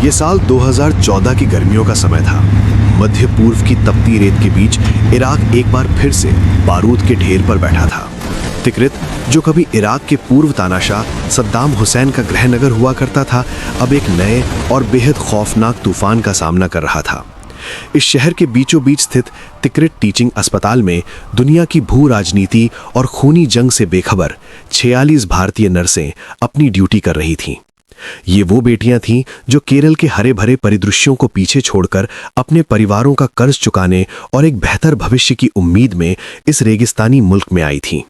ये साल 2014 की गर्मियों का समय था। मध्य पूर्व की तपती रेत के बीच इराक एक बार फिर से बारूद के ढेर पर बैठा था। तिक्रित, जो कभी इराक के पूर्व तानाशाह सद्दाम हुसैन का गृहनगर हुआ करता था, अब एक नए और बेहद खौफनाक तूफान का सामना कर रहा था। इस शहर के बीचों बीच स्थित तिक्रित टीचिंग अस्पताल में दुनिया की भू राजनीति और खूनी जंग से बेखबर 46 भारतीय नर्सें अपनी ड्यूटी कर रही थीं। ये वो बेटियां थीं जो केरल के हरे भरे परिदृश्यों को पीछे छोड़कर अपने परिवारों का कर्ज चुकाने और एक बेहतर भविष्य की उम्मीद में इस रेगिस्तानी मुल्क में आई थीं।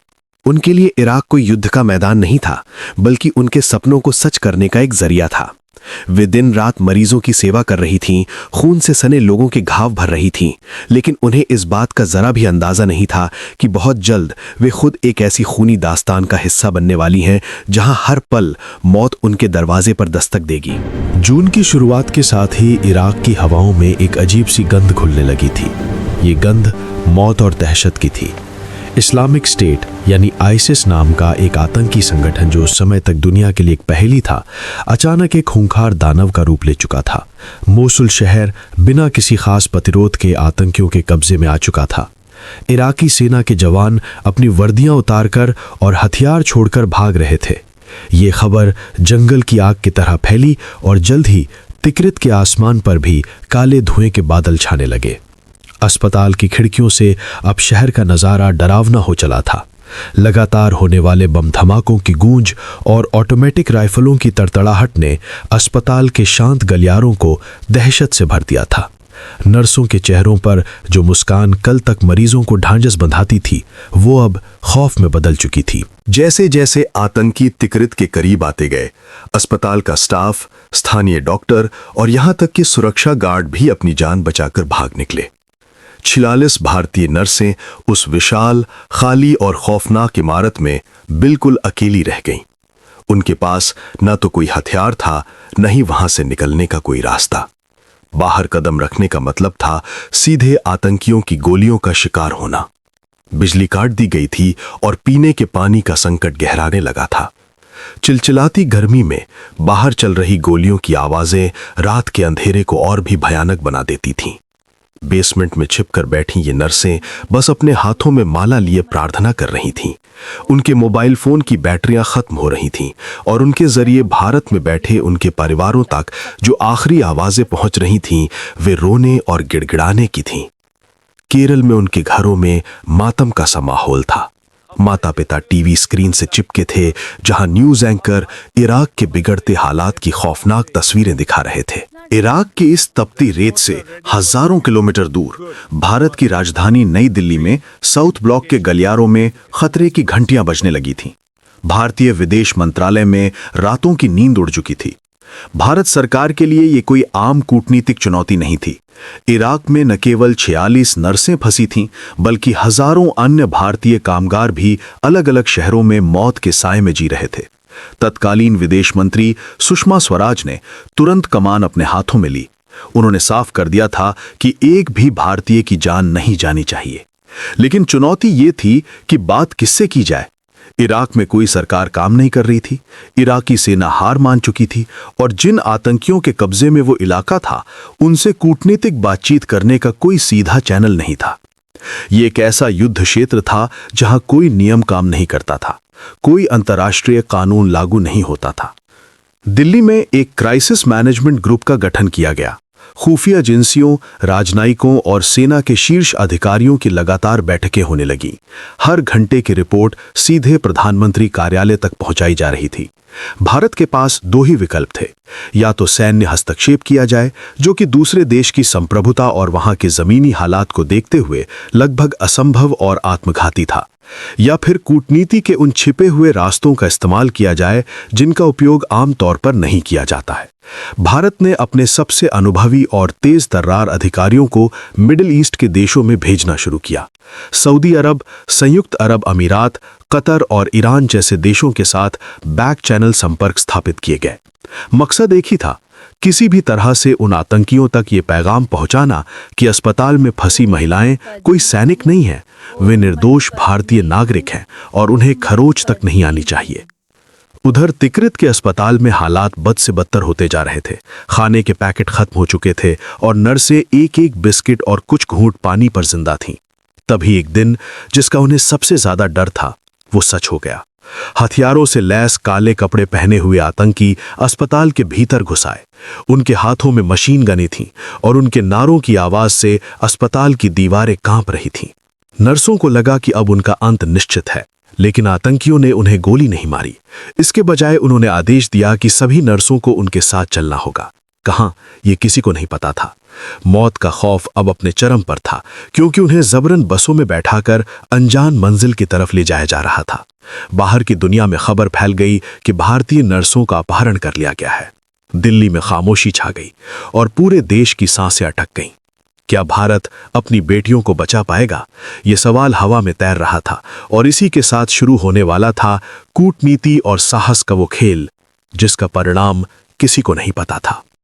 उनके लिए इराक कोई युद्ध का मैदान नहीं था, बल्कि उनके सपनों को सच करने का एक जरिया था। वे दिन रात मरीजों की सेवा कर रही थीं, खून से सने लोगों के घाव भर रही थीं, लेकिन उन्हें इस बात का जरा भी अंदाजा नहीं था कि बहुत जल्द वे खुद एक ऐसी खूनी दास्तान का हिस्सा बनने वाली हैं जहां हर पल मौत उनके दरवाजे पर दस्तक देगी। जून की शुरुआत के साथ ही इराक की हवाओं में एक अजीब सी गंध घुलने लगी थी। ये गंध मौत और दहशत की थी। इस्लामिक स्टेट यानी आईसिस नाम का एक आतंकी संगठन, जो उस समय तक दुनिया के लिए एक पहेली था, अचानक एक खूंखार दानव का रूप ले चुका था। मोसुल शहर बिना किसी खास प्रतिरोध के आतंकियों के कब्जे में आ चुका था। इराकी सेना के जवान अपनी वर्दियां उतारकर और हथियार छोड़कर भाग रहे थे। ये खबर जंगल की आग की तरह फैली और जल्द ही तिक्रित के आसमान पर भी काले धुएं के बादल छाने लगे। अस्पताल की खिड़कियों से अब शहर का नज़ारा डरावना हो चला था। लगातार होने वाले बम धमाकों की गूंज और ऑटोमेटिक राइफलों की तड़तड़ाहट ने अस्पताल के शांत गलियारों को दहशत से भर दिया था। नर्सों के चेहरों पर जो मुस्कान कल तक मरीजों को ढांढस बंधाती थी, वो अब खौफ में बदल चुकी थी। जैसे जैसे आतंकी तिक्रित के करीब आते गए, अस्पताल का स्टाफ, स्थानीय डॉक्टर और यहां तक कि सुरक्षा गार्ड भी अपनी जान बचाकर भाग निकले। 46 भारतीय नर्सें उस विशाल, खाली और खौफनाक इमारत में बिल्कुल अकेली रह गईं। उनके पास न तो कोई हथियार था, न ही वहां से निकलने का कोई रास्ता। बाहर कदम रखने का मतलब था सीधे आतंकियों की गोलियों का शिकार होना। बिजली काट दी गई थी और पीने के पानी का संकट गहराने लगा था। चिलचिलाती गर्मी में बाहर चल रही गोलियों की आवाजें रात के अंधेरे को और भी भयानक बना देती थीं। बेसमेंट में छिपकर बैठी ये नर्सें बस अपने हाथों में माला लिए प्रार्थना कर रही थीं। उनके मोबाइल फोन की बैटरियां खत्म हो रही थीं और उनके जरिए भारत में बैठे उनके परिवारों तक जो आखिरी आवाजें पहुंच रही थीं, वे रोने और गिड़गिड़ाने की थीं। केरल में उनके घरों में मातम का सा माहौल था। माता पिता टीवी स्क्रीन से चिपके थे, जहां न्यूज एंकर इराक के बिगड़ते हालात की खौफनाक तस्वीरें दिखा रहे थे। इराक की इस तपती रेत से हजारों किलोमीटर दूर भारत की राजधानी नई दिल्ली में साउथ ब्लॉक के गलियारों में खतरे की घंटियां बजने लगी थीं। भारतीय विदेश मंत्रालय में रातों की नींद उड़ चुकी थी। भारत सरकार के लिए ये कोई आम कूटनीतिक चुनौती नहीं थी। इराक में न केवल 46 नर्सें फंसी थीं, बल्कि हजारों अन्य भारतीय कामगार भी अलग अलग शहरों में मौत के साए में जी रहे थे। तत्कालीन विदेश मंत्री सुषमा स्वराज ने तुरंत कमान अपने हाथों में ली। उन्होंने साफ कर दिया था कि एक भी भारतीय की जान नहीं जानी चाहिए। लेकिन चुनौती ये थी कि बात किससे की जाए। इराक में कोई सरकार काम नहीं कर रही थी, इराकी सेना हार मान चुकी थी और जिन आतंकियों के कब्जे में वो इलाका था, उनसे कूटनीतिक बातचीत करने का कोई सीधा चैनल नहीं था। ये एक ऐसा युद्ध क्षेत्र था जहां कोई नियम काम नहीं करता था, कोई अंतर्राष्ट्रीय कानून लागू नहीं होता था। दिल्ली में एक क्राइसिस मैनेजमेंट ग्रुप का गठन किया गया। खुफिया एजेंसियों, राजनयिकों और सेना के शीर्ष अधिकारियों की लगातार बैठकें होने लगीं। हर घंटे की रिपोर्ट सीधे प्रधानमंत्री कार्यालय तक पहुंचाई जा रही थी। भारत के पास दो ही विकल्प थे, या तो सैन्य हस्तक्षेप किया जाए, जो कि दूसरे देश की संप्रभुता और वहां के जमीनी हालात को देखते हुए लगभग असंभव और आत्मघाती था, या फिर कूटनीति के उन छिपे हुए रास्तों का इस्तेमाल किया जाए जिनका उपयोग आमतौर पर नहीं किया जाता है। भारत ने अपने सबसे अनुभवी और तेज तर्रार अधिकारियों को मिडिल ईस्ट के देशों में भेजना शुरू किया। सऊदी अरब, संयुक्त अरब अमीरात, कतर और ईरान जैसे देशों के साथ बैक चैनल संपर्क स्थापित किए गए। मकसद एक ही था, किसी भी तरह से उन आतंकियों तक ये पैगाम पहुंचाना कि अस्पताल में फंसी महिलाएं कोई सैनिक नहीं हैं, वे निर्दोष भारतीय नागरिक हैं और उन्हें खरोच तक नहीं आनी चाहिए। उधर तिकरित के अस्पताल में हालात बद से बदतर होते जा रहे थे। खाने के पैकेट खत्म हो चुके थे और नर्सें एक एक बिस्किट और कुछ घूंट पानी पर जिंदा थीं। तभी एक दिन जिसका उन्हें सबसे ज्यादा डर था वो सच हो गया। हथियारों से लैस काले कपड़े पहने हुए आतंकी अस्पताल के भीतर घुस आए। उनके हाथों में मशीन गनें थीं और उनके नारों की आवाज से अस्पताल की दीवारें कांप रही थीं। नर्सों को लगा कि अब उनका अंत निश्चित है, लेकिन आतंकियों ने उन्हें गोली नहीं मारी। इसके बजाय उन्होंने आदेश दिया कि सभी नर्सों को उनके साथ चलना होगा। कहां, ये किसी को नहीं पता था। मौत का खौफ अब अपने चरम पर था, क्योंकि उन्हें जबरन बसों में बैठाकर अनजान मंजिल की तरफ ले जाया जा रहा था। बाहर की दुनिया में खबर फैल गई कि भारतीय नर्सों का अपहरण कर लिया गया है। दिल्ली में खामोशी छा गई और पूरे देश की सांसें अटक गईं। क्या भारत अपनी बेटियों को बचा पाएगा? ये सवाल हवा में तैर रहा था और इसी के साथ शुरू होने वाला था कूटनीति और साहस का वो खेल जिसका परिणाम किसी को नहीं पता था।